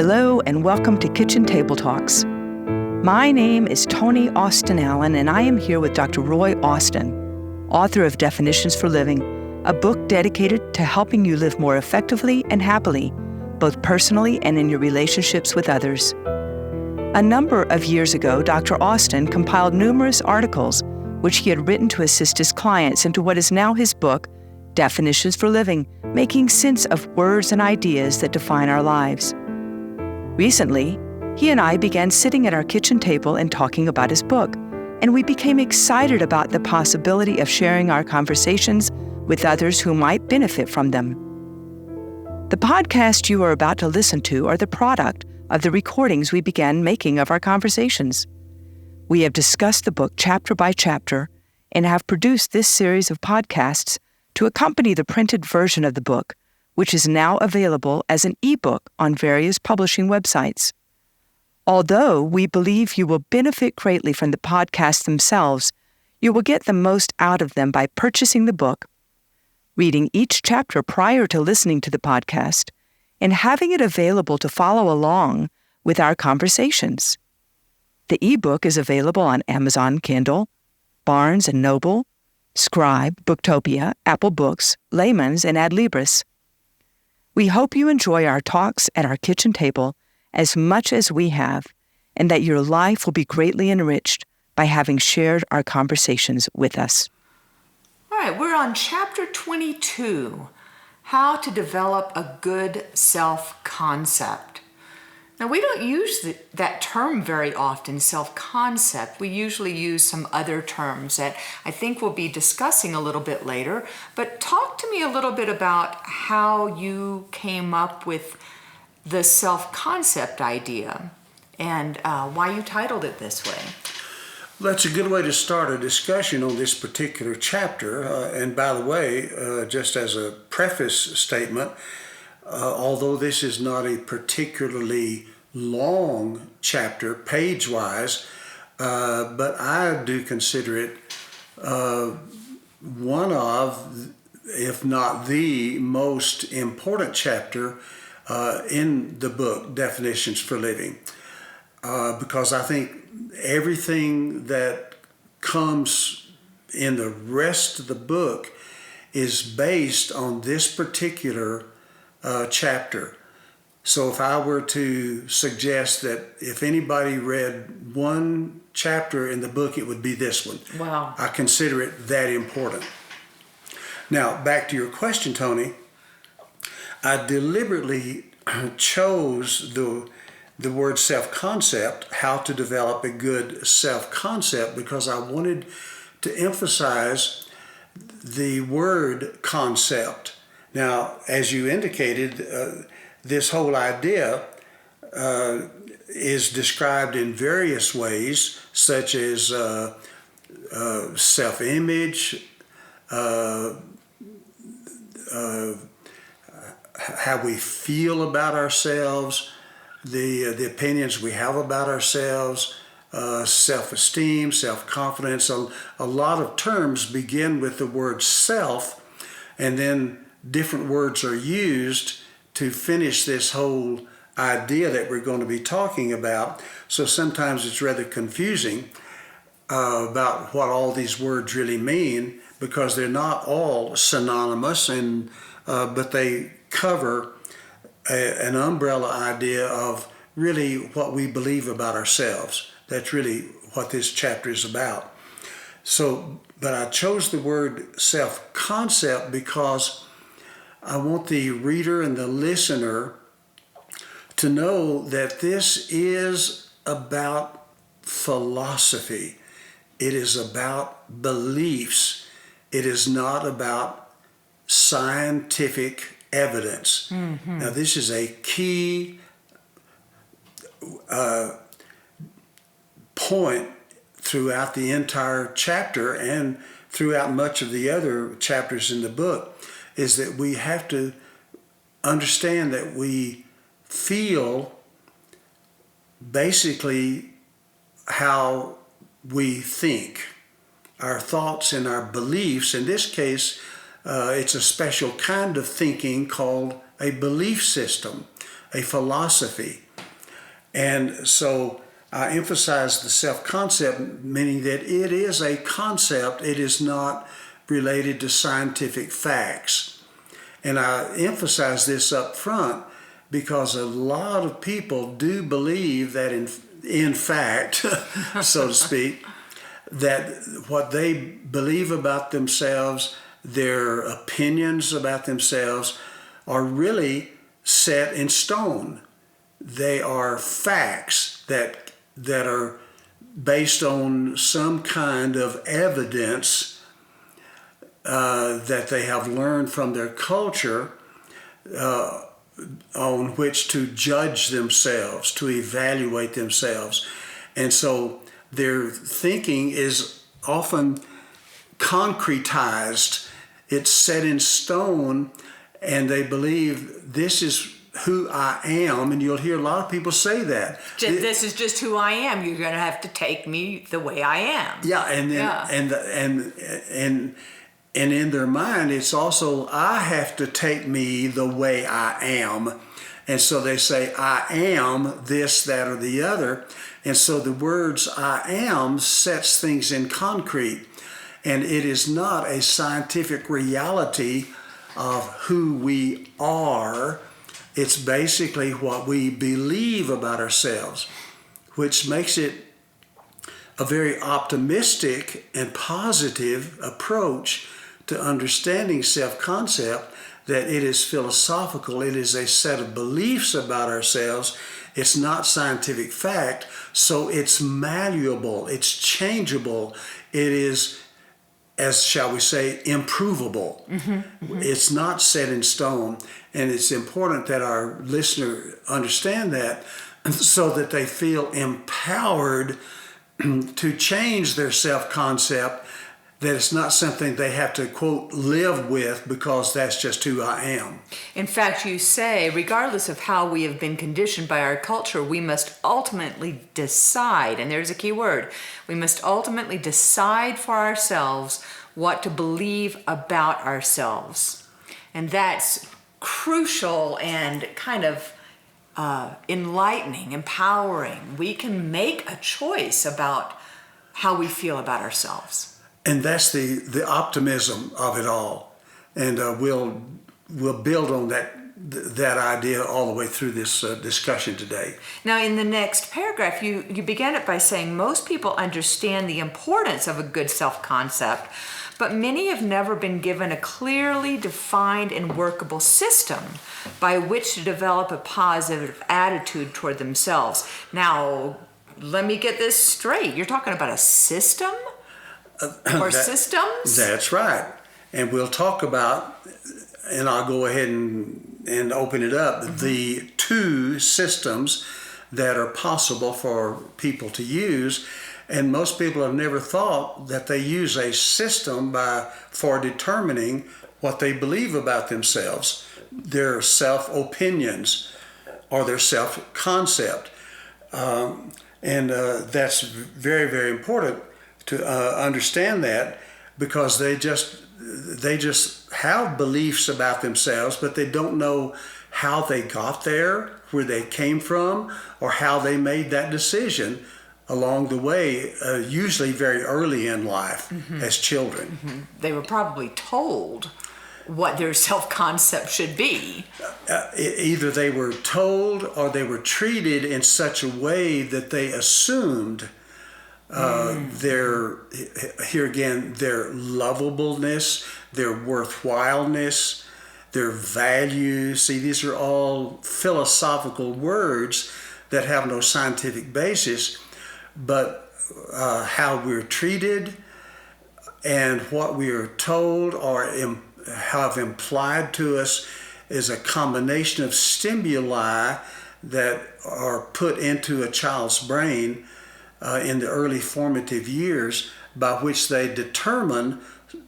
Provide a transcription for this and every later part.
Hello and welcome to Kitchen Table Talks. My name is Toni Austin Allen and I am here with Dr. Roy Austin, author of Definitions for Living, a book dedicated to helping you live more effectively and happily, both personally and in your relationships with others. A number of years ago, Dr. Austin compiled numerous articles which he had written to assist his clients into what is now his book, Definitions for Living, making sense of words and ideas that define our lives. Recently, he and I began sitting at our kitchen table and talking about his book, and we became excited about the possibility of sharing our conversations with others who might benefit from them. The podcast you are about to listen to are the product of the recordings we began making of our conversations. We have discussed the book chapter by chapter and have produced this series of podcasts to accompany the printed version of the book, which is now available as an ebook on various publishing websites. Although we believe you will benefit greatly from the podcasts themselves, you will get the most out of them by purchasing the book, reading each chapter prior to listening to the podcast, and having it available to follow along with our conversations. The ebook is available on Amazon Kindle, Barnes & Noble, Scribe, Booktopia, Apple Books, Layman's, and Adlibris. We hope you enjoy our talks at our kitchen table as much as we have, and that your life will be greatly enriched by having shared our conversations with us. All right, we're on chapter 22, How to Develop a Good Self-Concept. Now, we don't use that term very often, self-concept. We usually use some other terms that I think we'll be discussing a little bit later. But talk to me a little bit about how you came up with the self-concept idea and why you titled it this way. That's a good way to start a discussion on this particular chapter. And by the way, just as a preface statement, although this is not a particularly long chapter page-wise, but I do consider it one of, if not the most important chapter in the book, Definitions for Living, because I think everything that comes in the rest of the book is based on this particular chapter. So if I were to suggest that if anybody read one chapter in the book, it would be this one. Wow. I consider it that important. Now, back to your question, Toni. I deliberately chose the word self-concept, how to develop a good self-concept, because I wanted to emphasize the word concept. Now, as you indicated, this whole idea is described in various ways, such as self-image, how we feel about ourselves, the opinions we have about ourselves, self-esteem, self-confidence. A lot of terms begin with the word self, and then different words are used to finish this whole idea that we're going to be talking about. So sometimes it's rather confusing about what all these words really mean, because they're not all synonymous, and but they cover an umbrella idea of really what we believe about ourselves. That's really what this chapter is about. So, but I chose the word self-concept because I want the reader and the listener to know that this is about philosophy. It is about beliefs. It is not about scientific evidence. Mm-hmm. Now, this is a key point throughout the entire chapter and throughout much of the other chapters in the book, is that we have to understand that we feel basically how we think, our thoughts and our beliefs. In this case, it's a special kind of thinking called a belief system, a philosophy. And so I emphasize the self-concept, meaning that it is a concept. It is not related to scientific facts. And I emphasize this up front because a lot of people do believe that in fact, so to speak, that what they believe about themselves, their opinions about themselves, are really set in stone. They are facts that are based on some kind of evidence that they have learned from their culture on which to judge themselves, to evaluate themselves. And so their thinking is often concretized. It's set in stone, and they believe this is who I am. And you'll hear a lot of people say that. This is just who I am. You're going to have to take me the way I am. Yeah, and then, and in their mind, it's also, I have to take me the way I am. And so they say, I am this, that, or the other. And so the words I am sets things in concrete. And it is not a scientific reality of who we are. It's basically what we believe about ourselves, which makes it a very optimistic and positive approach to understanding self-concept, that it is philosophical. It is a set of beliefs about ourselves. It's not scientific fact, so it's malleable, it's changeable, it is, as shall we say, improvable. It's not set in stone, and it's important that our listener understand that so that they feel empowered to change their self-concept, that it's not something they have to, quote, live with because that's just who I am. In fact, you say, regardless of how we have been conditioned by our culture, we must ultimately decide, and there's a key word, we must ultimately decide for ourselves what to believe about ourselves. And that's crucial and kind of enlightening, empowering. We can make a choice about how we feel about ourselves. And that's the optimism of it all. And we'll build on that idea all the way through this discussion today. Now, in the next paragraph, you began it by saying most people understand the importance of a good self-concept, but many have never been given a clearly defined and workable system by which to develop a positive attitude toward themselves. Now, let me get this straight. You're talking about a system? Or systems? That's right. And we'll talk about, and I'll go ahead and open it up, the two systems that are possible for people to use. And most people have never thought that they use a system for determining what they believe about themselves, their self-opinions or their self-concept. And that's very, very important to understand that, because they just have beliefs about themselves, but they don't know how they got there, where they came from, or how they made that decision along the way, usually very early in life as children. They were probably told what their self-concept should be. Either they were told or they were treated in such a way that they assumed their lovableness, their worthwhileness, their value. See, these are all philosophical words that have no scientific basis, but how we're treated and what we are told or have implied to us is a combination of stimuli that are put into a child's brain in the early formative years, by which they determine,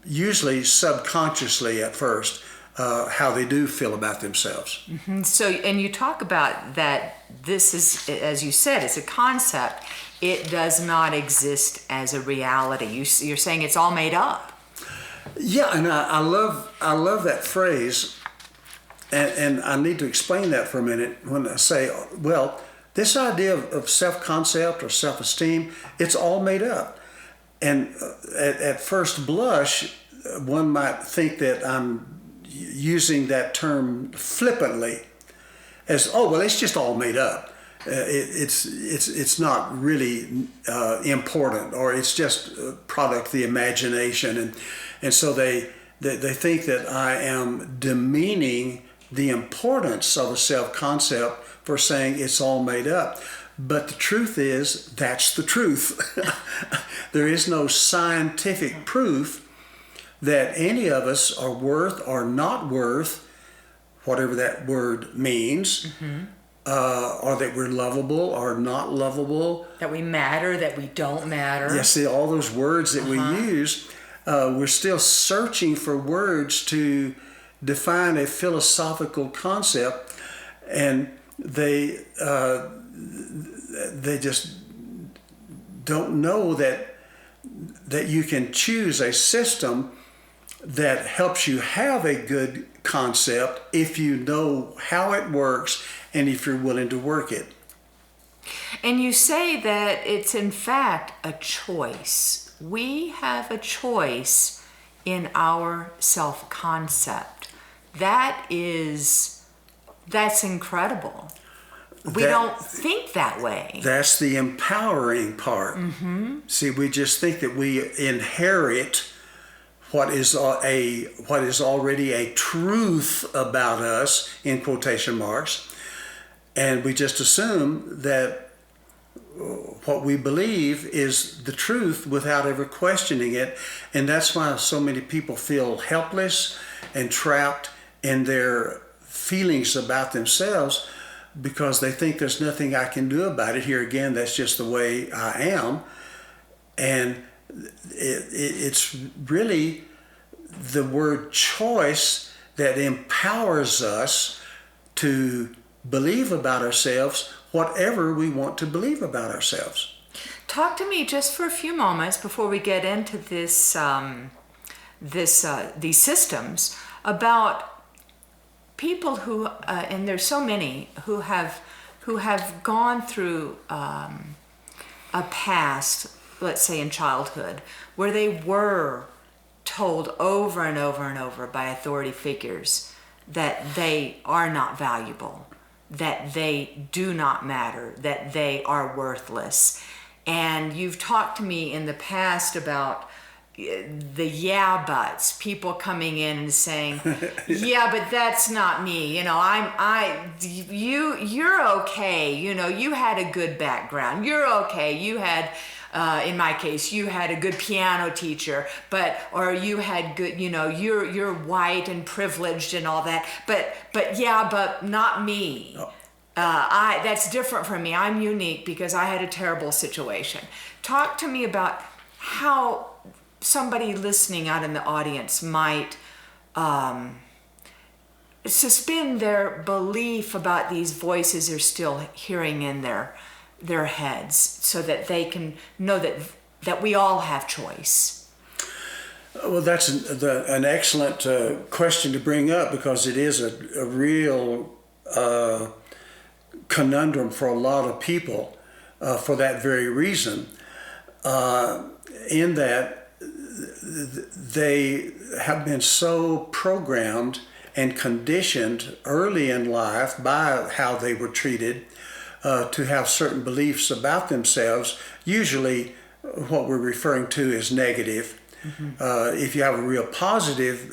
usually subconsciously at first, how they do feel about themselves. So, and you talk about that this is, as you said, it's a concept. It does not exist as a reality. You're saying it's all made up. Yeah, and I love that phrase, and I need to explain that for a minute. When I say, well, This idea of self-concept or self-esteem, it's all made up. And at first blush, one might think that I'm using that term flippantly as, oh, well, it's just all made up. It's not really important, or it's just a product of the imagination. And so they think that I am demeaning the importance of a self-concept for saying it's all made up. But the truth is, that's the truth. There is no scientific proof that any of us are worth or not worth, whatever that word means, or that we're lovable or not lovable. That we matter, that we don't matter. Yes, see, all those words that we use, we're still searching for words to define a philosophical concept, and they just don't know that you can choose a system that helps you have a good concept if you know how it works and if you're willing to work it. And you say that it's in fact a choice. We have a choice in our self-concept. That's incredible. We don't think that way. That's the empowering part. See, we just think that we inherit what is already a truth about us, in quotation marks, and we just assume that what we believe is the truth without ever questioning it. And that's why so many people feel helpless and trapped in their feelings about themselves, because they think there's nothing I can do about it. Here again, that's just the way I am. And it's really the word choice that empowers us to believe about ourselves whatever we want to believe about ourselves. Talk to me just for a few moments before we get into this, these systems, about people who, and there's so many who have gone through a past, let's say in childhood, where they were told over and over and over by authority figures that they are not valuable, that they do not matter, that they are worthless. And you've talked to me in the past about the yeah buts, people coming in and saying, yeah, but that's not me. You know, you're okay. You know, you had a good background. You're okay. You had, in my case, you had a good piano teacher, or you had good, you know, you're white and privileged and all that. But yeah, but not me. Oh. That's different from me. I'm unique because I had a terrible situation. Talk to me about how somebody listening out in the audience might suspend their belief about these voices they're still hearing in their heads, so that they can know that we all have choice. Well, that's an excellent question to bring up, because it is a real conundrum for a lot of people for that very reason, in that they have been so programmed and conditioned early in life by how they were treated to have certain beliefs about themselves, usually what we're referring to as negative. If you have a real positive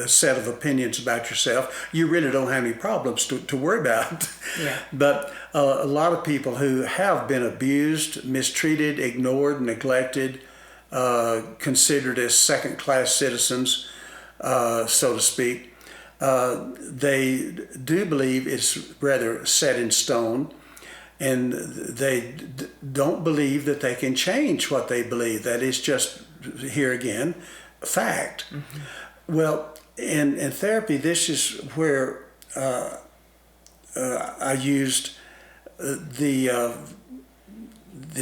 set of opinions about yourself, you really don't have any problems to worry about. Yeah. But a lot of people who have been abused, mistreated, ignored, neglected, considered as second-class citizens, so to speak, they do believe it's rather set in stone, and they don't believe that they can change what they believe. That is just, here again, fact. Well, in therapy, this is where I used the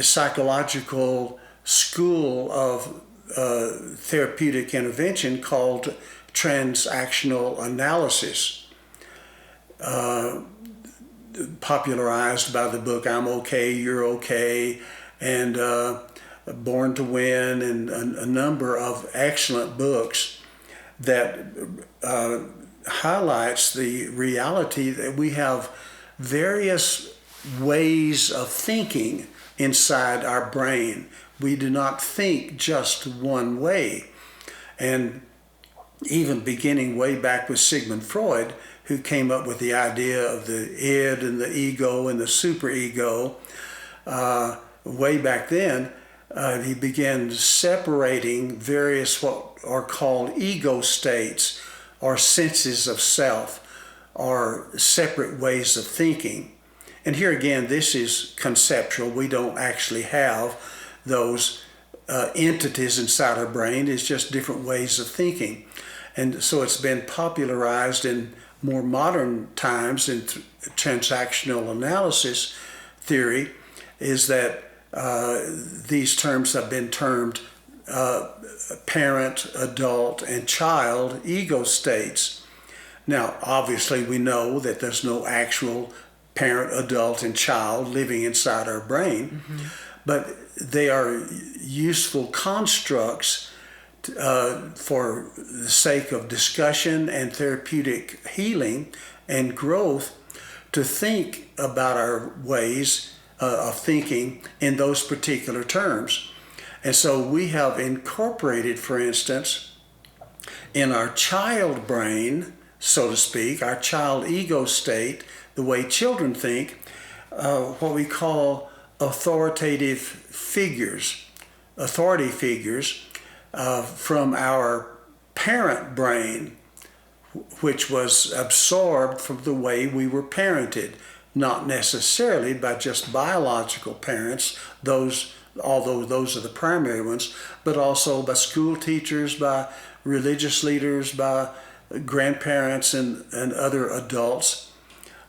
psychological school of therapeutic intervention called transactional analysis. popularized by the book I'm Okay, You're Okay, and Born to Win, and a number of excellent books that highlights the reality that we have various ways of thinking inside our brain. We do not think just one way. And even beginning way back with Sigmund Freud, who came up with the idea of the id and the ego and the superego, way back then, he began separating various what are called ego states, or senses of self, or separate ways of thinking. And here again, this is conceptual. We don't actually have those entities inside our brain. It's just different ways of thinking. And so it's been popularized in more modern times in transactional analysis theory, is that these terms have been termed parent, adult, and child ego states. Now, obviously, we know that there's no actual parent, adult, and child living inside our brain, but they are useful constructs for the sake of discussion and therapeutic healing and growth, to think about our ways of thinking in those particular terms. And so we have incorporated, for instance, in our child brain, so to speak, our child ego state, the way children think, what we call authority figures from our parent brain, which was absorbed from the way we were parented, not necessarily by just biological parents, although those are the primary ones, but also by school teachers, by religious leaders, by grandparents and other adults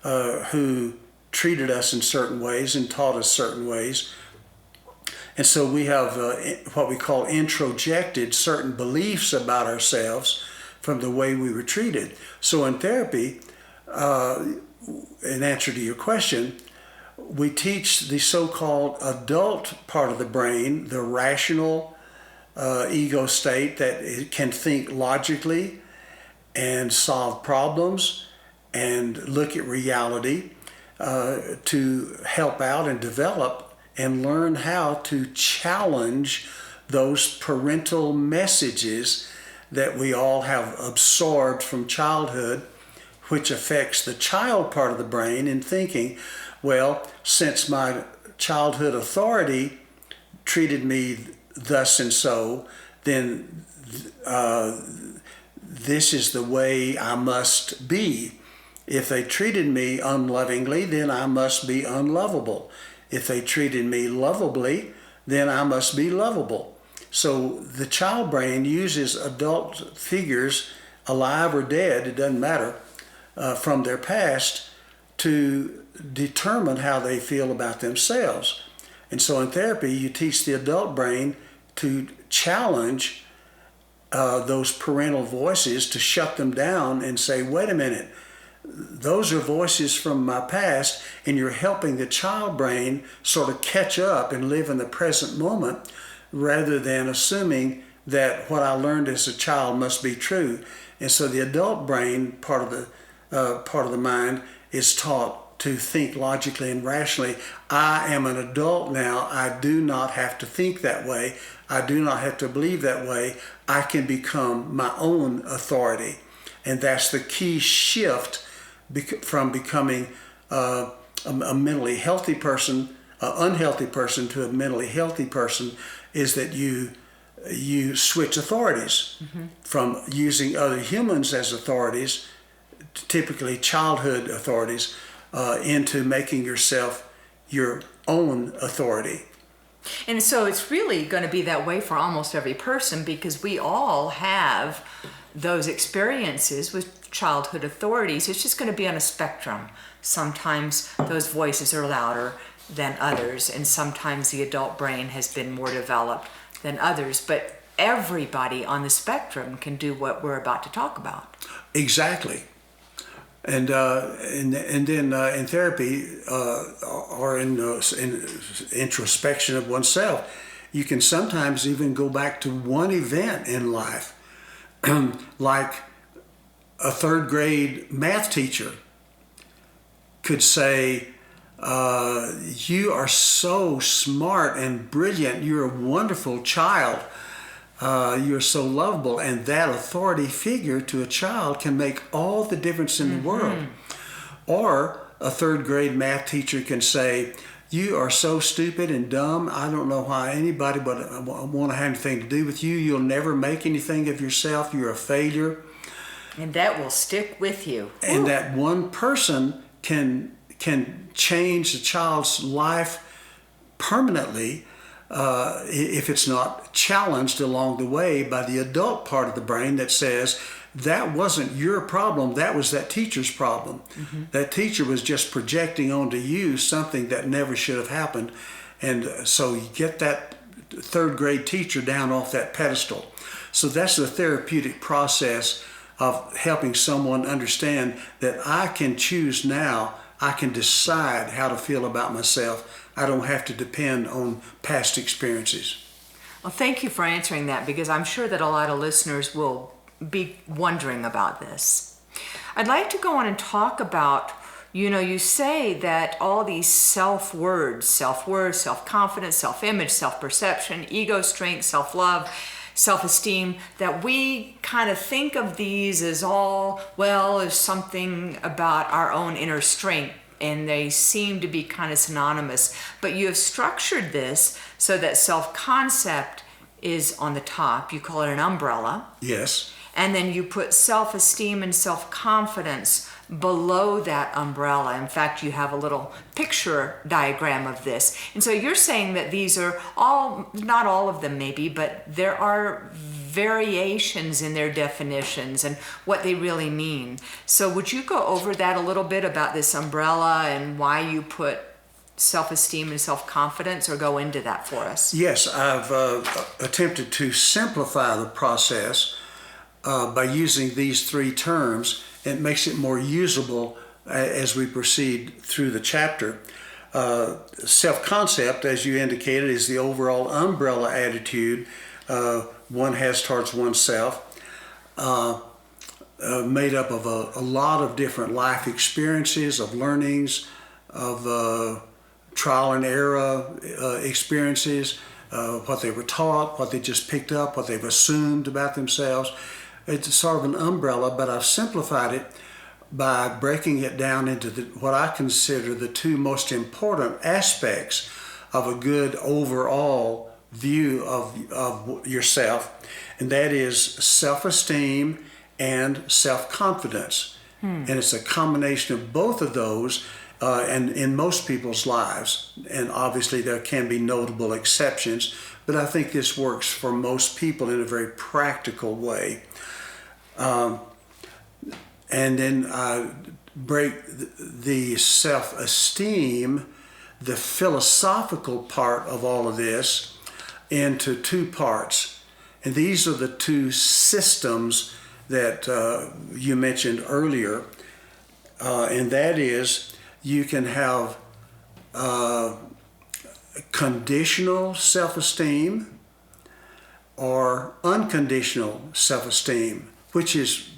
who treated us in certain ways and taught us certain ways. And so we have what we call introjected certain beliefs about ourselves from the way we were treated. So in therapy, in answer to your question, we teach the so-called adult part of the brain, the rational ego state that it can think logically and solve problems and look at reality, to help out and develop and learn how to challenge those parental messages that we all have absorbed from childhood, which affects the child part of the brain in thinking, well, since my childhood authority treated me thus and so, then this is the way I must be. If they treated me unlovingly, then I must be unlovable. If they treated me lovably, then I must be lovable. So the child brain uses adult figures, alive or dead, it doesn't matter, from their past to determine how they feel about themselves. And so in therapy, you teach the adult brain to challenge those parental voices, to shut them down and say, wait a minute, those are voices from my past, and you're helping the child brain sort of catch up and live in the present moment rather than assuming that what I learned as a child must be true. And so the adult brain part of the mind is taught to think logically and rationally. I am an adult now. I do not have to think that way. I do not have to believe that way. I can become my own authority. And that's the key shift from becoming a mentally healthy person, an unhealthy person, to a mentally healthy person, is that you switch authorities from using other humans as authorities, typically childhood authorities, into making yourself your own authority. And so it's really going to be that way for almost every person, because we all have those experiences with childhood authorities. It's just going to be on a spectrum. Sometimes those voices are louder than others, and sometimes the adult brain has been more developed than others. But everybody on the spectrum can do what we're about to talk about. Exactly. And then in therapy or in introspection of oneself, you can sometimes even go back to one event in life, like a third grade math teacher could say, you are so smart and brilliant, you're a wonderful child, you're so lovable. And that authority figure to a child can make all the difference in the world. Or a third grade math teacher can say, you are so stupid and dumb, I don't know why anybody would want to have anything to do with you. You'll never make anything of yourself, you're a failure. And that will stick with you. And that one person can change a child's life permanently if it's not challenged along the way by the adult part of the brain that says, that wasn't your problem, that was that teacher's problem. That teacher was just projecting onto you something that never should have happened. And so you get that third grade teacher down off that pedestal. So that's the therapeutic process of helping someone understand that I can choose now. I can decide how to feel about myself. I don't have to depend on past experiences. Well, thank you for answering that, because I'm sure that a lot of listeners will be wondering about this. I'd like to go on and talk about, you say that all these self-words, self-worth, self-confidence, self-image, self-perception, ego strength, self-love, self-esteem, that we kind of think of these as all, as something about our own inner strength, and they seem to be kind of synonymous. But you have structured this so that self-concept is on the top. You call it an umbrella. Yes. And then you put self-esteem and self-confidence below that umbrella. In fact, you have a little picture diagram of this. And so you're saying that these are all, not all of them maybe, but there are variations in their definitions and what they really mean. So would you go over that a little bit about this umbrella and why you put self-esteem and self-confidence, or go into that for us? Yes, I've attempted to simplify the process by using these three terms. It makes it more usable as we proceed through the chapter. Self-concept, as you indicated, is the overall umbrella attitude one has towards oneself, made up of a lot of different life experiences, of learnings, of trial and error experiences, what they were taught, what they just picked up, what they've assumed about themselves. It's sort of an umbrella, but I've simplified it by breaking it down into what I consider the two most important aspects of a good overall view of yourself, and that is self-esteem and self-confidence. And it's a combination of both of those, and in most people's lives. And obviously there can be notable exceptions, but I think this works for most people in a very practical way. And then I break the self-esteem, the philosophical part of all of this, into two parts. And these are the two systems that you mentioned earlier. And that is, you can have conditional self-esteem or unconditional self-esteem, which is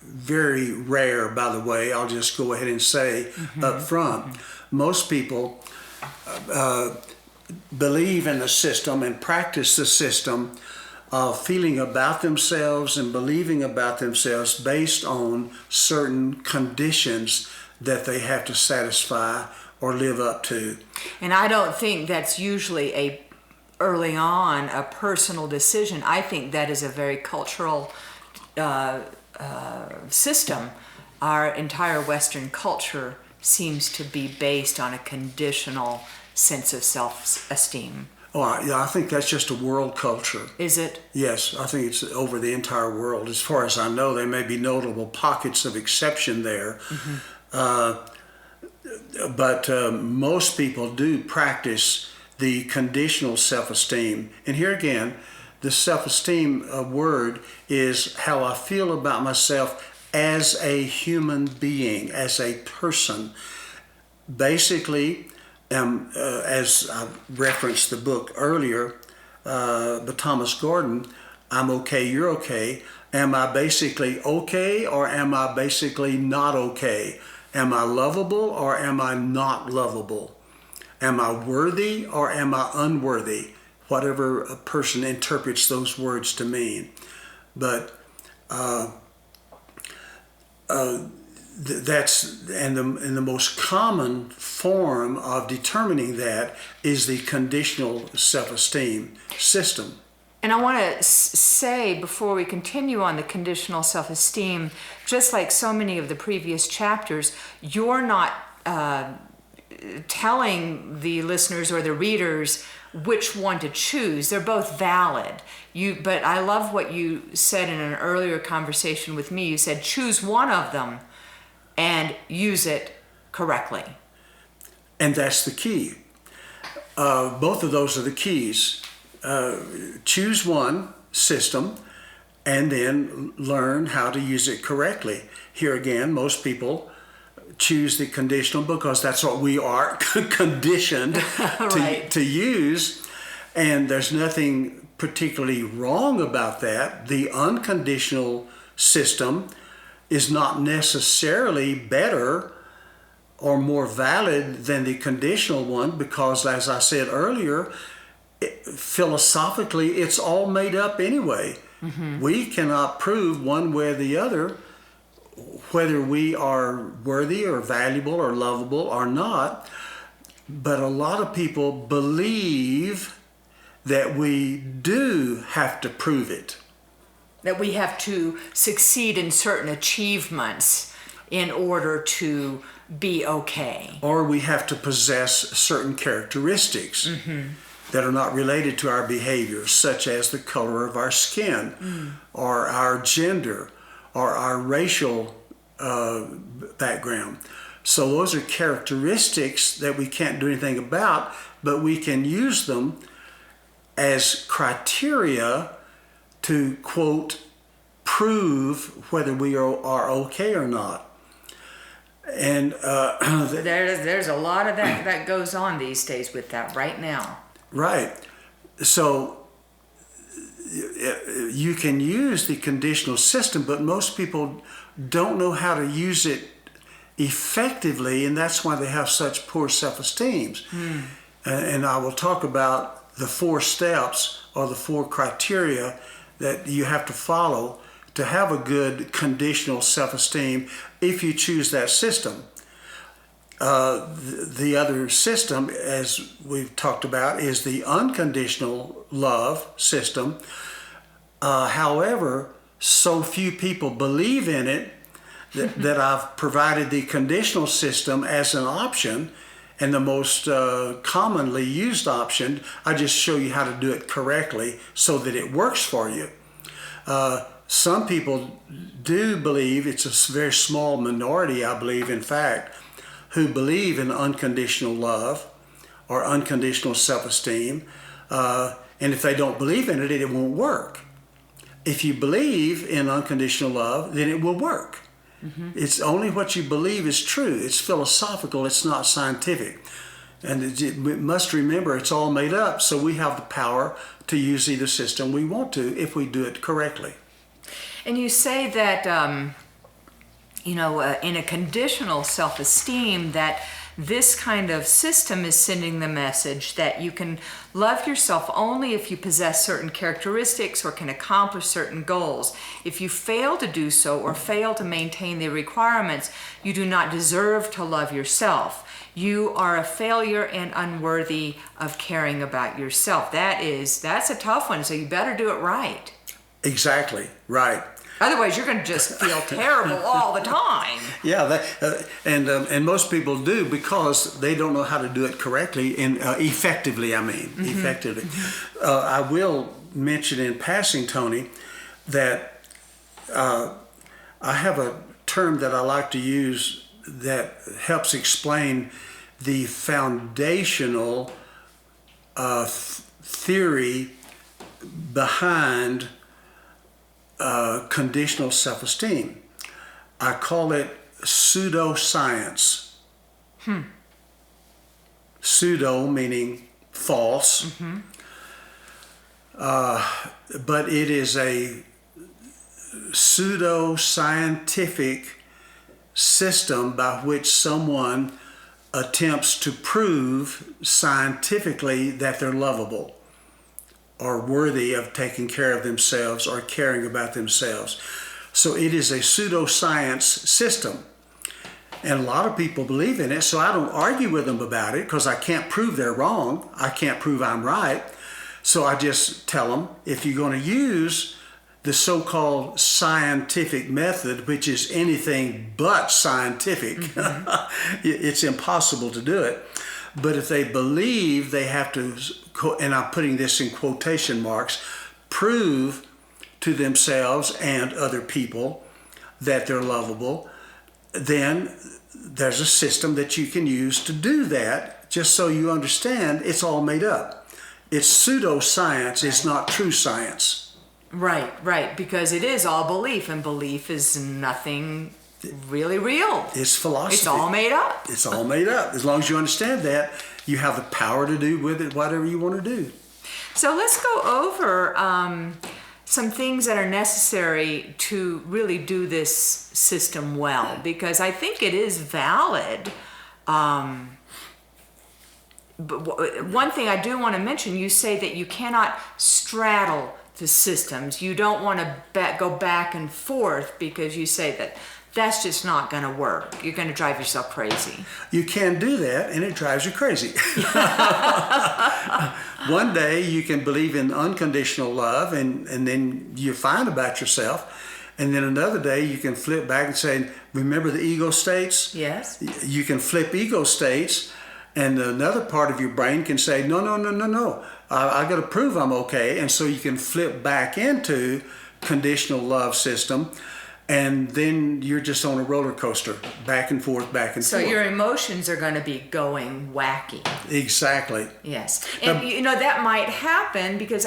very rare, by the way. I'll just go ahead and say up front. Most people believe in the system and practice the system of feeling about themselves and believing about themselves based on certain conditions that they have to satisfy or live up to. And I don't think that's usually early on a personal decision. I think that is a very cultural system. Our entire Western culture seems to be based on a conditional sense of self-esteem. Oh, yeah, I think that's just a world culture. Is it? Yes, I think it's over the entire world. As far as I know, there may be notable pockets of exception there. But most people do practice the conditional self-esteem. And here again, the self-esteem word is how I feel about myself as a human being, as a person. Basically, as I referenced the book earlier, by Thomas Gordon, I'm okay, you're okay. Am I basically okay, or am I basically not okay? Am I lovable, or am I not lovable? Am I worthy, or am I unworthy? Whatever a person interprets those words to mean. But that's and the most common form of determining that is the conditional self-esteem system. And I want to say before we continue on the conditional self-esteem, just like so many of the previous chapters, you're not telling the listeners or the readers which one to choose. They're both valid. But I love what you said in an earlier conversation with me. You said choose one of them and use it correctly. And that's the key. Both of those are the keys. Choose one system and then learn how to use it correctly. Here again, most people choose the conditional because that's what we are conditioned Right. to use. And there's nothing particularly wrong about that. The unconditional system is not necessarily better or more valid than the conditional one because, as I said earlier, philosophically, it's all made up anyway. Mm-hmm. We cannot prove one way or the other whether we are worthy or valuable or lovable or not. But a lot of people believe that we do have to prove it. That we have to succeed in certain achievements in order to be okay. Or we have to possess certain characteristics. Mm-hmm. that are not related to our behavior, such as the color of our skin, or our gender, or our racial background. So those are characteristics that we can't do anything about, but we can use them as criteria to, quote, prove whether we are okay or not. And there's a lot of that goes on these days with that right now. Right. So you can use the conditional system, but most people don't know how to use it effectively, and that's why they have such poor self-esteem. And I will talk about the 4 steps or the 4 criteria that you have to follow to have a good conditional self-esteem if you choose that system. The other system, as we've talked about, is the unconditional love system. However, so few people believe in it that I've provided the conditional system as an option, and the most commonly used option. I just show you how to do it correctly so that it works for you. Some people do believe, it's a very small minority, I believe, in fact, who believe in unconditional love or unconditional self-esteem. And if they don't believe in it, it won't work. If you believe in unconditional love, then it will work. Mm-hmm. It's only what you believe is true. It's philosophical, it's not scientific. And we must remember it's all made up, so we have the power to use either system we want to if we do it correctly. And you say that in a conditional self-esteem, that this kind of system is sending the message that you can love yourself only if you possess certain characteristics or can accomplish certain goals. If you fail to do so or fail to maintain the requirements, you do not deserve to love yourself. You are a failure and unworthy of caring about yourself. That's a tough one, so you better do it right. Exactly, right. Otherwise, you're going to just feel terrible all the time. Yeah, and most people do because they don't know how to do it correctly and effectively. Mm-hmm. Effectively. Mm-hmm. I will mention in passing, Tony, that I have a term that I like to use that helps explain the foundational theory behind conditional self-esteem. I call it pseudoscience. Pseudo meaning false. But it is a pseudo-scientific system by which someone attempts to prove scientifically that they're lovable or worthy of taking care of themselves or caring about themselves. So it is a pseudoscience system. And a lot of people believe in it, so I don't argue with them about it because I can't prove they're wrong. I can't prove I'm right. So I just tell them, if you're going to use the so-called scientific method, which is anything but scientific, it's impossible to do it. But if they believe they have to, and I'm putting this in quotation marks, prove to themselves and other people that they're lovable, then there's a system that you can use to do that, just so you understand it's all made up. It's pseudoscience, it's not true science. Right, because it is all belief, and belief is nothing really real. It's philosophy. It's all made up. It's all made up. As long as you understand that, you have the power to do with it whatever you want to do. So let's go over some things that are necessary to really do this system well, because I think it is valid. But one thing I do want to mention, you say that you cannot straddle the systems. You don't want to go back and forth because you say that that's just not going to work. You're going to drive yourself crazy. You can do that, and it drives you crazy. One day you can believe in unconditional love, and then you're fine about yourself. And then another day you can flip back and say, remember the ego states? Yes. You can flip ego states, and another part of your brain can say, no. I got to prove I'm okay. And so you can flip back into conditional love system. And then you're just on a roller coaster, back and forth, back and So forth. your emotions are going to be going wacky. Exactly. Yes. And, that might happen because,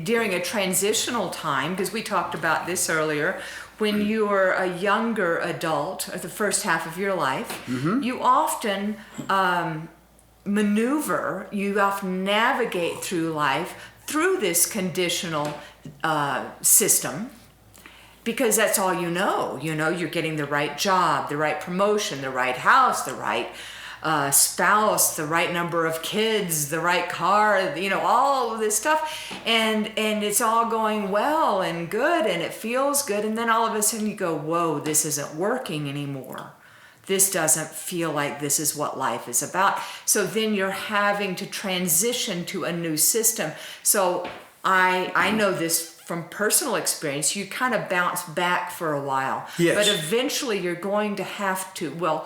during a transitional time, because we talked about this earlier, when you're a younger adult, or the first half of your life, you often you often navigate through life through this conditional system. Because that's all you know. You're getting the right job, the right promotion, the right house, the right spouse, the right number of kids, the right car, all of this stuff. And it's all going well and good and it feels good. And then all of a sudden you go, whoa, this isn't working anymore. This doesn't feel like this is what life is about. So then you're having to transition to a new system. So I know this from personal experience. You kind of bounce back for a while. Yes. But eventually you're going to have to,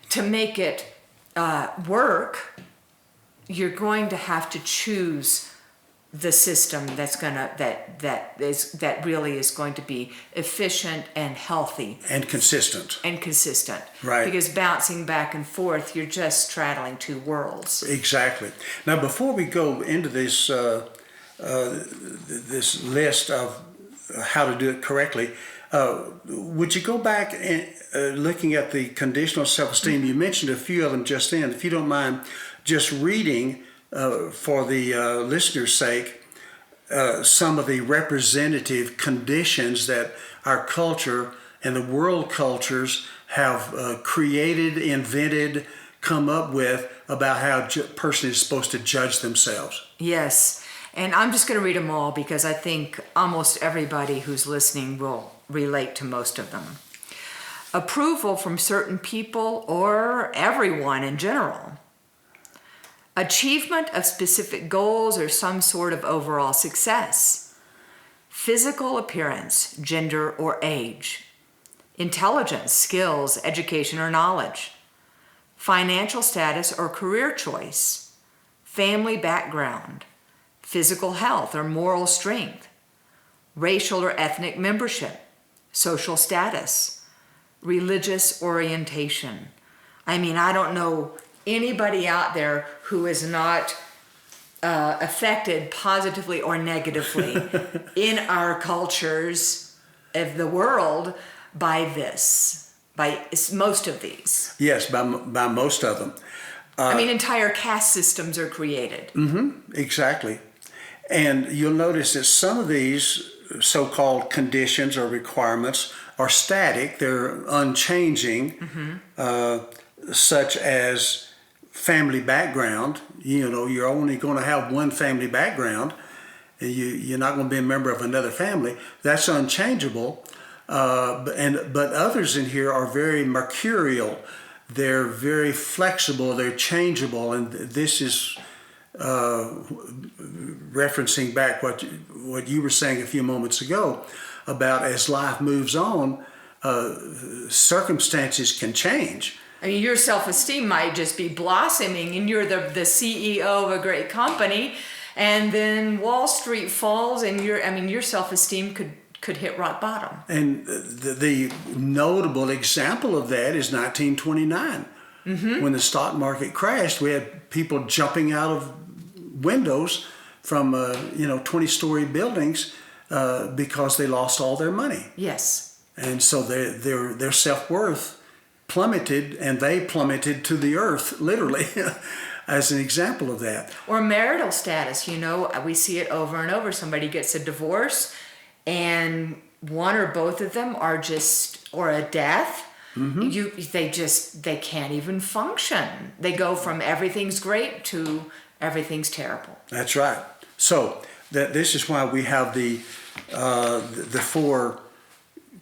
to make it work, you're going to have to choose the system that really is going to be efficient and healthy. And consistent. Right. Because bouncing back and forth, you're just straddling two worlds. Exactly. Now, before we go into this this list of how to do it correctly, would you go back and looking at the conditional self-esteem? You mentioned a few of them just then. If you don't mind just reading for the listener's sake some of the representative conditions that our culture and the world cultures have created, invented, come up with about how a person is supposed to judge themselves. Yes. And I'm just going to read them all because I think almost everybody who's listening will relate to most of them. Approval from certain people or everyone in general. Achievement of specific goals or some sort of overall success. Physical appearance, gender or age. Intelligence, skills, education or knowledge. Financial status or career choice. Family background. Physical health or moral strength, racial or ethnic membership, social status, religious orientation. I don't know anybody out there who is not affected positively or negatively in our cultures of the world by this, by most of these. Yes, by most of them. I mean, entire caste systems are created. Exactly. And you'll notice that some of these so-called conditions or requirements are static, they're unchanging, such as family background. You know, you're only going to have one family background, and you're not going to be a member of another family. That's unchangeable. But others in here are very mercurial. They're very flexible, they're changeable, and this is referencing back what you were saying a few moments ago about as life moves on, circumstances can change. I mean, your self-esteem might just be blossoming and you're the CEO of a great company, and then Wall Street falls and your self-esteem could hit rock bottom. And the notable example of that is 1929. When the stock market crashed, we had people jumping out of windows from 20-story buildings because they lost all their money. Yes. And so their self-worth plummeted, and they plummeted to the earth, literally, as an example of that. Or marital status, we see it over and over. Somebody gets a divorce and one or both of them or a death, they can't even function. They go from everything's great to everything's terrible. That's right. So this is why we have the 4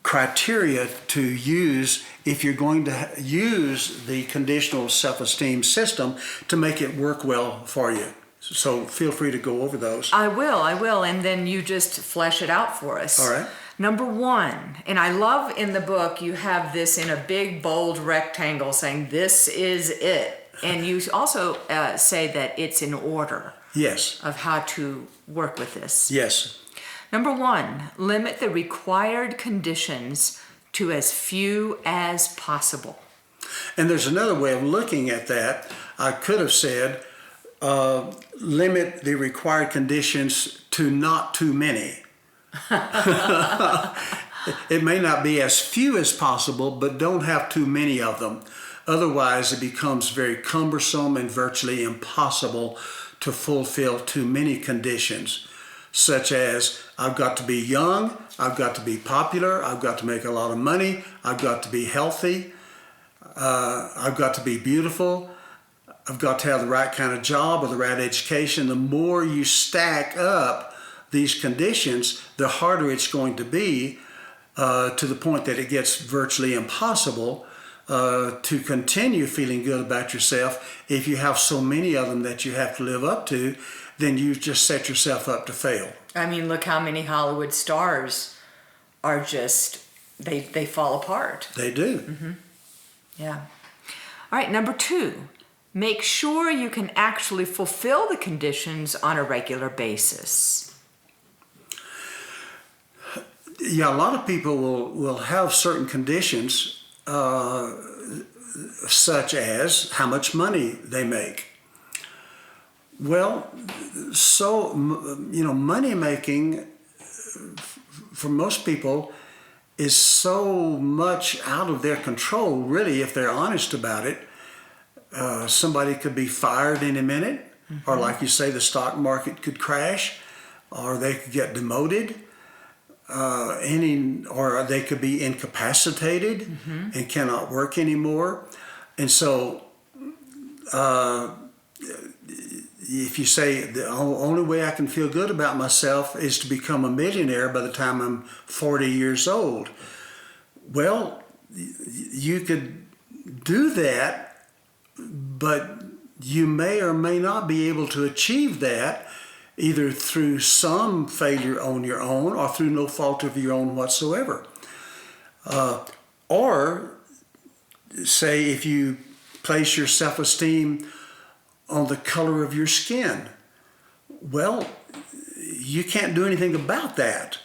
criteria to use if you're going to use the conditional self-esteem system to make it work well for you. So feel free to go over those. I will, and then you just flesh it out for us. All right. Number 1, and I love in the book you have this in a big bold rectangle saying this is it, and you also say that it's in order. Yes. Of how to work with this. Yes. Number 1, limit the required conditions to as few as possible. And there's another way of looking at that. I could have said, limit the required conditions to not too many. It may not be as few as possible, but don't have too many of them. Otherwise, it becomes very cumbersome and virtually impossible to fulfill too many conditions, such as I've got to be young, I've got to be popular, I've got to make a lot of money, I've got to be healthy, I've got to be beautiful, I've got to have the right kind of job or the right education. The more you stack up these conditions, the harder it's going to be, to the point that it gets virtually impossible to continue feeling good about yourself. If you have so many of them that you have to live up to, then you just set yourself up to fail. I mean, look how many Hollywood stars are just, they fall apart. They do. Mm-hmm. Yeah. All right, number 2, make sure you can actually fulfill the conditions on a regular basis. Yeah, a lot of people will have certain conditions, such as how much money they make. Well, so, money making for most people is so much out of their control, really, if they're honest about it. Somebody could be fired in a minute, or like you say, the stock market could crash, or they could get demoted. Or they could be incapacitated and cannot work anymore. And so if you say the only way I can feel good about myself is to become a millionaire by the time I'm 40 years old, well, you could do that, but you may or may not be able to achieve that either through some failure on your own or through no fault of your own whatsoever. Or say if you place your self-esteem on the color of your skin, well, you can't do anything about that.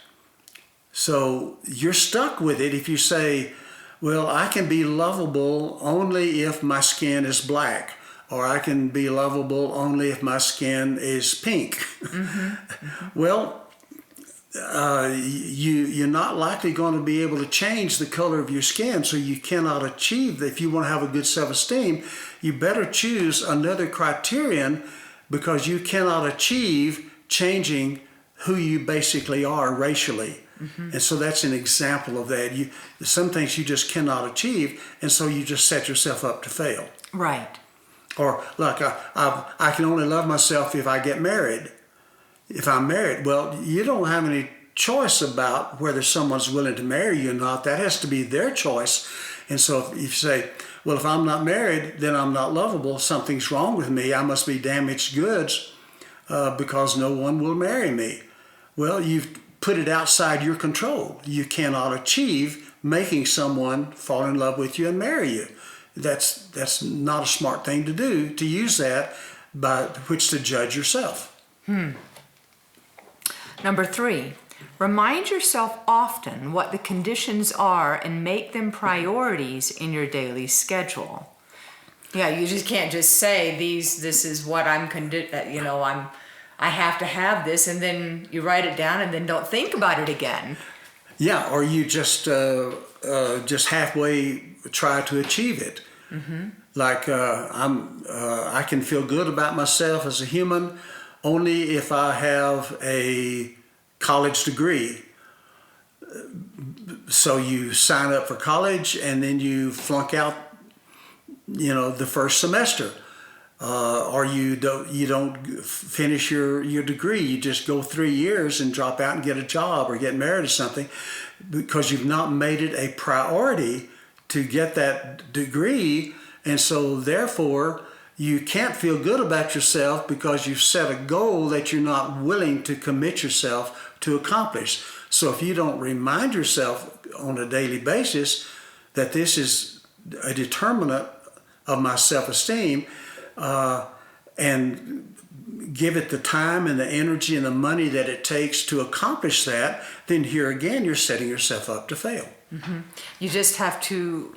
So you're stuck with it if you say, well, I can be lovable only if my skin is black, or I can be lovable only if my skin is pink. Well, you're not likely going to be able to change the color of your skin, so you cannot achieve. If you want to have a good self-esteem, you better choose another criterion, because you cannot achieve changing who you basically are racially. And so that's an example of that. Some things you just cannot achieve, and so you just set yourself up to fail. Right. Or like, I can only love myself if I get married. If I'm married, well, you don't have any choice about whether someone's willing to marry you or not. That has to be their choice. And so if you say, well, if I'm not married, then I'm not lovable, something's wrong with me, I must be damaged goods because no one will marry me. Well, you've put it outside your control. You cannot achieve making someone fall in love with you and marry you. That's not a smart thing to do, to use that by which to judge yourself. Number 3, remind yourself often what the conditions are and make them priorities in your daily schedule. Yeah, you just can't just say this is what I'm I have to have this, and then you write it down and then don't think about it again. Yeah, or you just halfway try to achieve it. Like I can feel good about myself as a human only if I have a college degree. So you sign up for college and then you flunk out, the first semester, or you don't finish your degree. You just go 3 years and drop out and get a job or get married or something, because you've not made it a priority to get that degree, and so therefore you can't feel good about yourself because you've set a goal that you're not willing to commit yourself to accomplish. So if you don't remind yourself on a daily basis that this is a determinant of my self-esteem, and give it the time and the energy and the money that it takes to accomplish that, then here again you're setting yourself up to fail. You just have to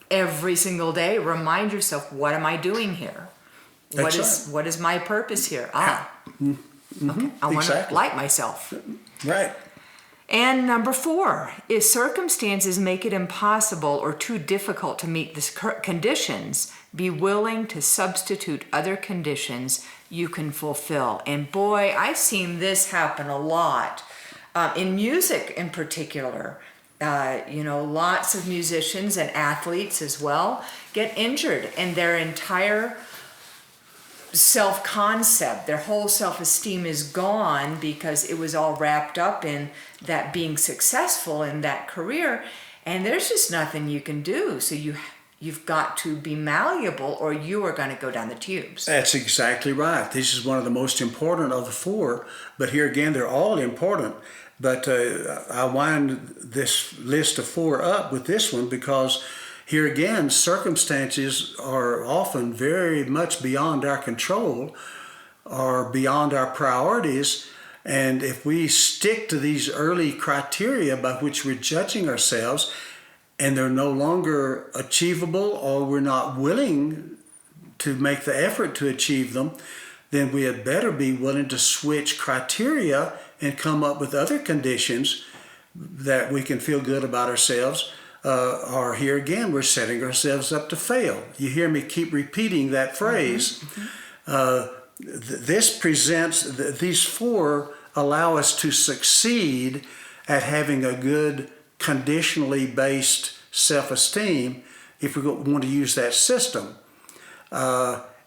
every single day remind yourself, what am I doing here? What is my purpose here? Okay. I want to like myself. Right. And number 4, if circumstances make it impossible or too difficult to meet the conditions, be willing to substitute other conditions you can fulfill. And boy, I've seen this happen a lot in music in particular. Lots of musicians and athletes as well get injured, and their entire self-concept, their whole self-esteem is gone because it was all wrapped up in that being successful in that career, and there's just nothing you can do. So you've got to be malleable, or you are going to go down the tubes. That's exactly right. This is one of the most important of the 4, but here again, they're all important. But I wind this list of 4 up with this one because here again, circumstances are often very much beyond our control or beyond our priorities. And if we stick to these early criteria by which we're judging ourselves, and they're no longer achievable, or we're not willing to make the effort to achieve them, then we had better be willing to switch criteria and come up with other conditions that we can feel good about ourselves. Or here again, we're setting ourselves up to fail. You hear me keep repeating that phrase. These 4 allow us to succeed at having a good conditionally based self-esteem if we want to use that system.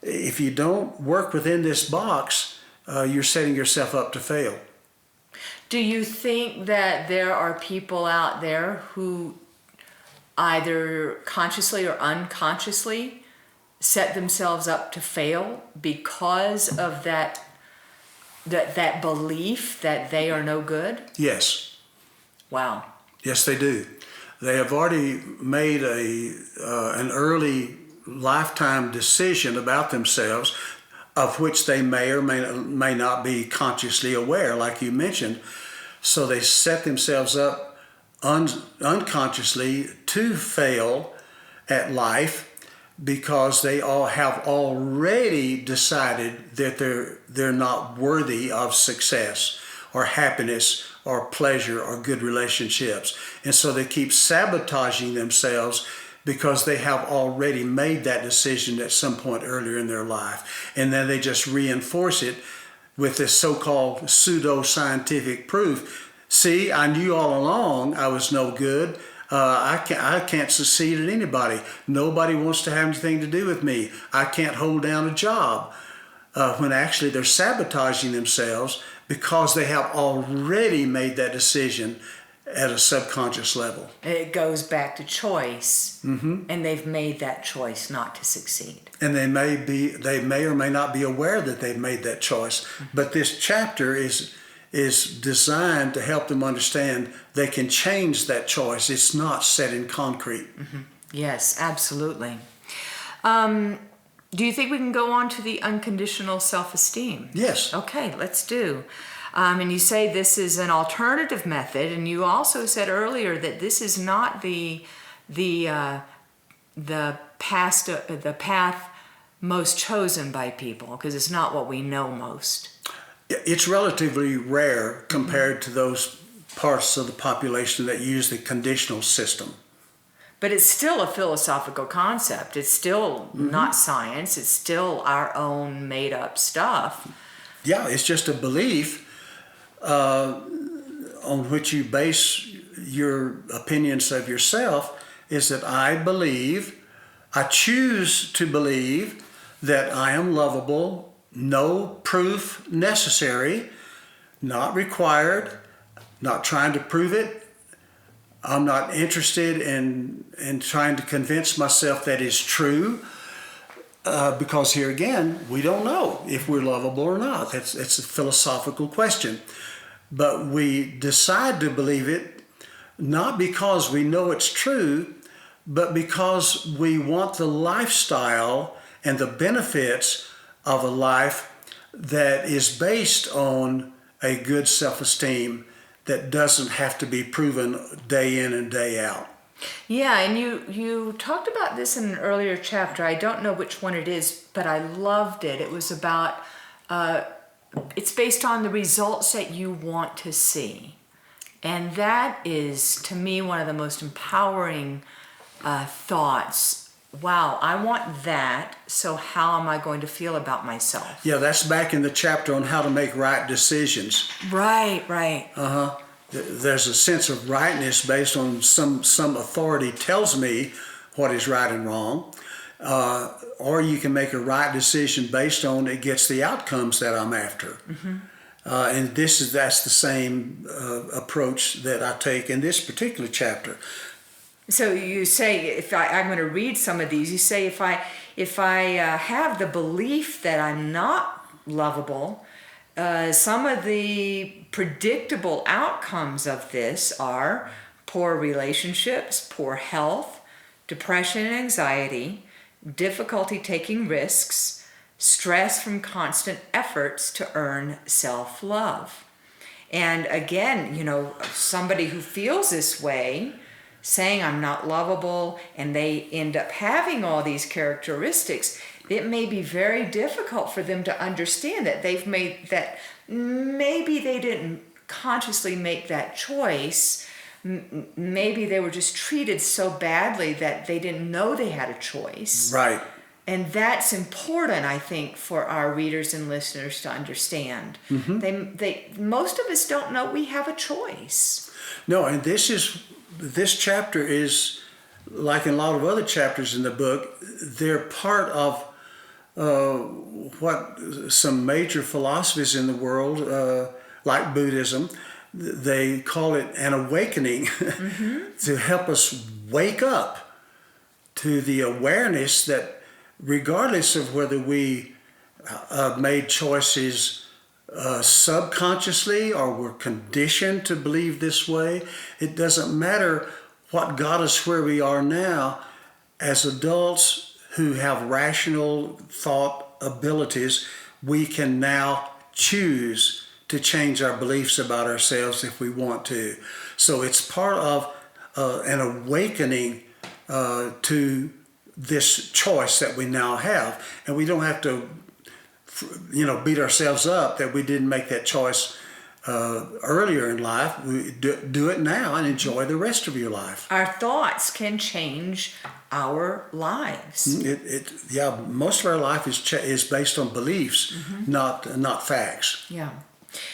If you don't work within this box, you're setting yourself up to fail. Do you think that there are people out there who either consciously or unconsciously set themselves up to fail because of that belief that they are no good? Yes. Wow. Yes, they do. They have already made an early lifetime decision about themselves, of which they may or may not be consciously aware, like you mentioned. So they set themselves up unconsciously to fail at life because they all have already decided that they're not worthy of success or happiness or pleasure or good relationships. And so they keep sabotaging themselves because they have already made that decision at some point earlier in their life. And then they just reinforce it with this so-called pseudo-scientific proof. See, I knew all along I was no good. I can't succeed at anybody. Nobody wants to have anything to do with me. I can't hold down a job. When actually they're sabotaging themselves because they have already made that decision at a subconscious level. It goes back to choice, and they've made that choice not to succeed. And they may or may not be aware that they've made that choice. But this chapter is designed to help them understand they can change that choice. It's not set in concrete. Yes, absolutely. Do you think we can go on to the unconditional self-esteem? Yes. Okay, let's do. And you say this is an alternative method, and you also said earlier that this is not the path most chosen by people, because it's not what we know most. It's relatively rare compared to those parts of the population that use the conditional system. But it's still a philosophical concept. It's still not science. It's still our own made-up stuff. Yeah, it's just a belief on which you base your opinions of yourself, is that I choose to believe that I am lovable, no proof necessary, not required, not trying to prove it. I'm not interested in trying to convince myself that is true, because here again, we don't know if we're lovable or not. It's a philosophical question. But we decide to believe it not because we know it's true, but because we want the lifestyle and the benefits of a life that is based on a good self-esteem that doesn't have to be proven day in and day out. Yeah, and you talked about this in an earlier chapter. I don't know which one it is, but I loved it. It was about, it's based on the results that you want to see. And that is, to me, one of the most empowering thoughts. Wow, I want that, so how am I going to feel about myself? Yeah, that's back in the chapter on how to make right decisions. Right. There's a sense of rightness based on some authority tells me what is right and wrong. Or you can make a right decision based on it gets the outcomes that I'm after. And that's the same approach that I take in this particular chapter. So you say, I'm going to read some of these. You say, if I have the belief that I'm not lovable, some of the predictable outcomes of this are poor relationships, poor health, depression and anxiety, difficulty taking risks, stress from constant efforts to earn self-love. And again, somebody who feels this way, saying I'm not lovable, and they end up having all these characteristics, it may be very difficult for them to understand that they've made that, maybe they didn't consciously make that choice. Maybe they were just treated so badly that they didn't know they had a choice. Right. And that's important, I think, for our readers and listeners to understand. Most of us don't know we have a choice. No, and this chapter is, like in a lot of other chapters in the book, they're part of what some major philosophies in the world, like Buddhism, they call it an awakening to help us wake up to the awareness that regardless of whether we made choices subconsciously or were conditioned to believe this way, it doesn't matter what got us where we are now. As adults who have rational thought abilities, we can now choose to change our beliefs about ourselves if we want to. So it's part of an awakening to this choice that we now have. And we don't have to beat ourselves up that we didn't make that choice earlier in life, we do it now and enjoy the rest of your life. Our thoughts can change our lives. Yeah, most of our life is based on beliefs, not facts. Yeah.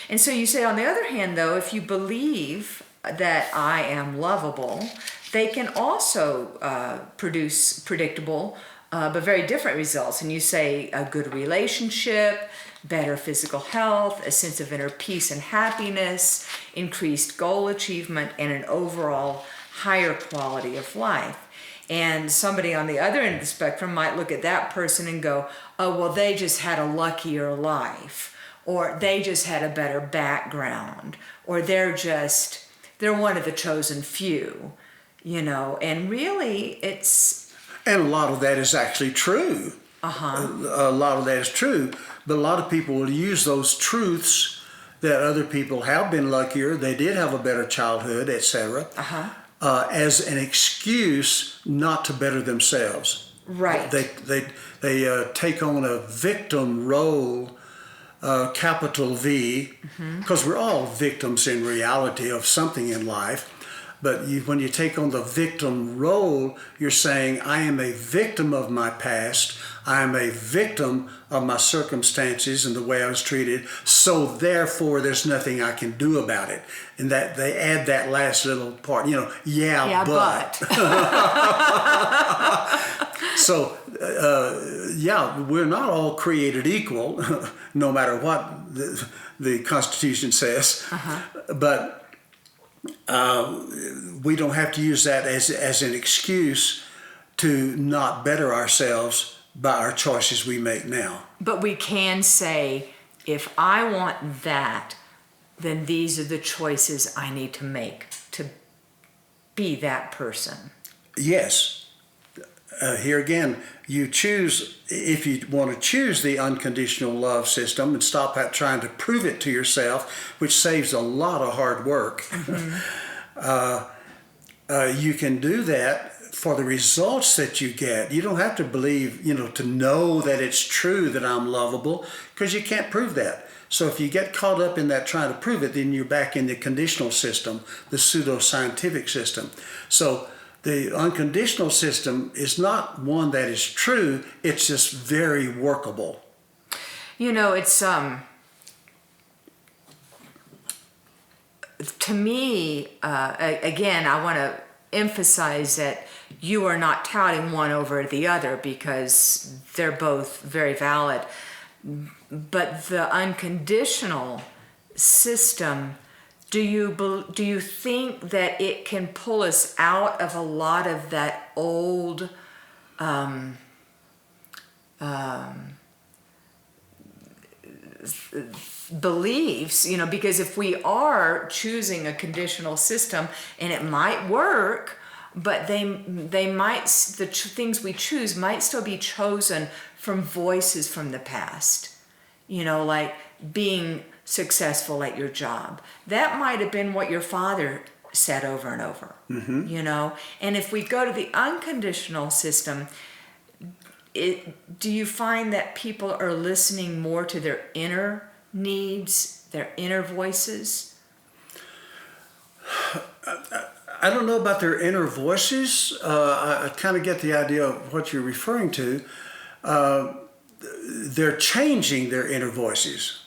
And so you say, on the other hand, though, if you believe that I am lovable, they can also produce predictable but very different results. And you say a good relationship, better physical health, a sense of inner peace and happiness, increased goal achievement, and an overall higher quality of life. And somebody on the other end of the spectrum might look at that person and go, oh, well, they just had a luckier life, or they just had a better background, or they're one of the chosen few, and really And a lot of that is actually true. A lot of that is true, but a lot of people will use those truths that other people have been luckier, they did have a better childhood, etc., as an excuse not to better themselves. Right. They take on a victim role, capital V, because we're all victims in reality of something in life. But when you take on the victim role, you're saying, I am a victim of my past. I am a victim of my circumstances and the way I was treated. So therefore, there's nothing I can do about it. And that they add that last little part, but. So, we're not all created equal, no matter what the Constitution says. But we don't have to use that as an excuse to not better ourselves by our choices we make now. But we can say, if I want that, then these are the choices I need to make to be that person. Yes. Here again, you choose, if you want to choose the unconditional love system and stop trying to prove it to yourself, which saves a lot of hard work, you can do that for the results that you get. You don't have to believe, to know that it's true that I'm lovable, because you can't prove that. So if you get caught up in that trying to prove it, then you're back in the conditional system, the pseudo-scientific system. So the unconditional system is not one that is true, it's just very workable. It's, to me, again, I want to emphasize that you are not touting one over the other, because they're both very valid. But the unconditional system, do you think that it can pull us out of a lot of that old beliefs? Because if we are choosing a conditional system, and it might work, but the things we choose might still be chosen from voices from the past. Like being successful at your job. That might have been what your father said over and over, And if we go to the unconditional system, do you find that people are listening more to their inner needs, their inner voices? I don't know about their inner voices. I kind of get the idea of what you're referring to. They're changing their inner voices.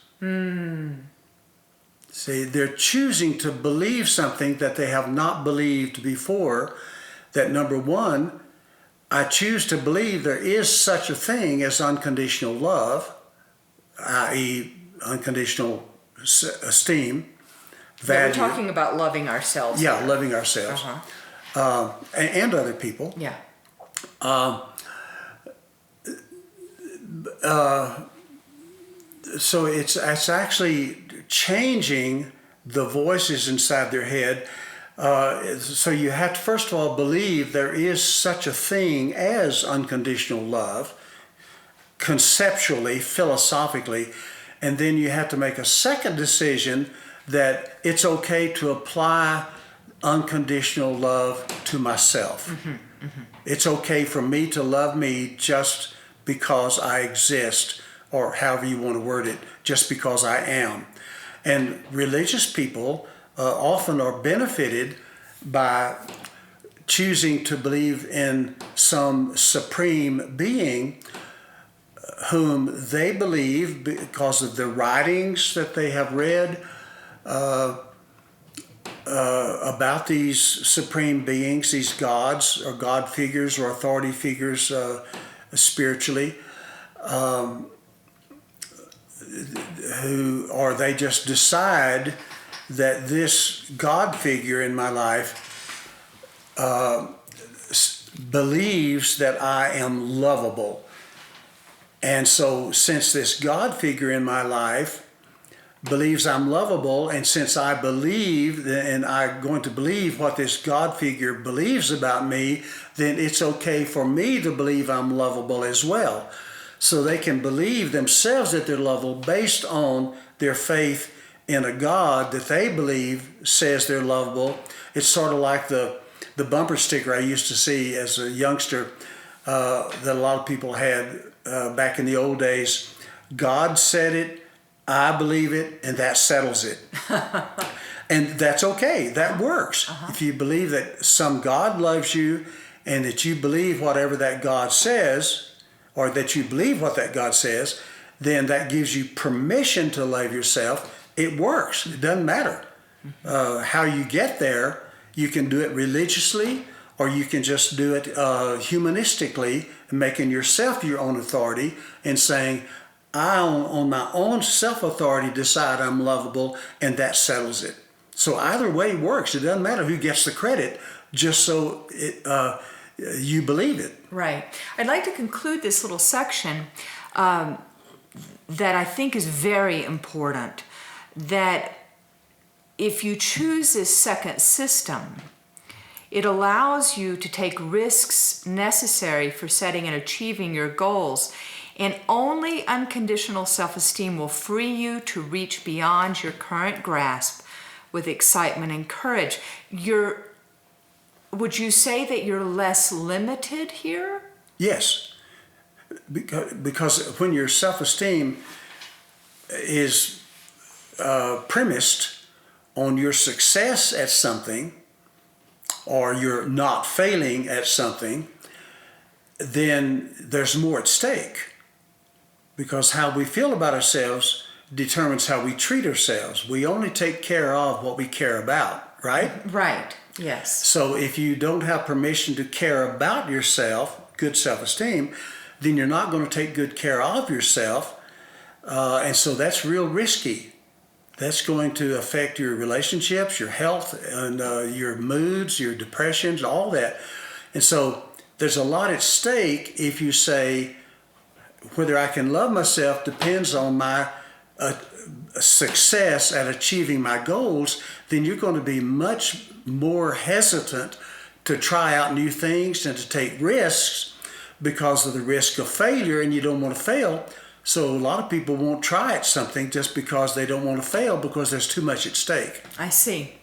See, they're choosing to believe something that they have not believed before. That number one, I choose to believe there is such a thing as unconditional love, i.e. unconditional esteem, value. We're talking about loving ourselves. Yeah, loving ourselves. And other people. Yeah. So it's actually changing the voices inside their head. So you have to, first of all, believe there is such a thing as unconditional love, conceptually, philosophically, and then you have to make a second decision that it's okay to apply unconditional love to myself. It's okay for me to love me just because I exist, or however you want to word it, just because I am. And religious people often are benefited by choosing to believe in some supreme being whom they believe, because of the writings that they have read about these supreme beings, these gods or God figures or authority figures spiritually, or they just decide that this God figure in my life believes that I am lovable. And so since this God figure in my life believes I'm lovable, and since I believe and I'm going to believe what this God figure believes about me, then it's okay for me to believe I'm lovable as well. So they can believe themselves that they're lovable based on their faith in a God that they believe says they're lovable. It's sort of like the bumper sticker I used to see as a youngster that a lot of people had back in the old days. God said it, I believe it, and that settles it. And that's okay. That works. If you believe that some God loves you and that you believe whatever that God says, or that you believe what that God says, then that gives you permission to love yourself. It works. It doesn't matter how you get there. You can do it religiously, or you can just do it humanistically, making yourself your own authority and saying, I, on my own self-authority, decide I'm lovable, and that settles it. So either way works. It doesn't matter who gets the credit, just so you believe it. Right. I'd like to conclude this little section that I think is very important, that if you choose this second system, it allows you to take risks necessary for setting and achieving your goals, and only unconditional self-esteem will free you to reach beyond your current grasp with excitement and courage. Would you say that you're less limited here? Yes, because when your self-esteem is premised on your success at something, or you're not failing at something, then there's more at stake. Because how we feel about ourselves determines how we treat ourselves. We only take care of what we care about, right? Right, yes. So if you don't have permission to care about yourself, good self-esteem, then you're not going to take good care of yourself. And so that's real risky. That's going to affect your relationships, your health, and your moods, your depressions, all that. And so there's a lot at stake if you say, whether I can love myself depends on my success at achieving my goals, then you're going to be much more hesitant to try out new things and to take risks because of the risk of failure, and you don't want to fail. So a lot of people won't try at something just because they don't want to fail, because there's too much at stake. I see.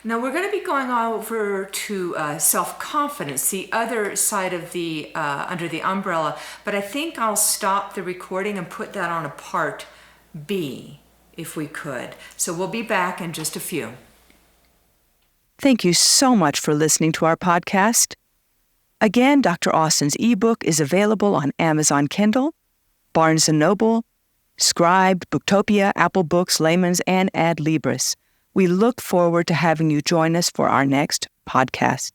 Now we're going to be going over to self-confidence, the other side of the under the umbrella, but I think I'll stop the recording and put that on a part B, if we could. So we'll be back in just a few. Thank you so much for listening to our podcast. Again, Dr. Austin's ebook is available on Amazon Kindle, Barnes & Noble, Scribe, Booktopia, Apple Books, Layman's, and Adlibris. We look forward to having you join us for our next podcast.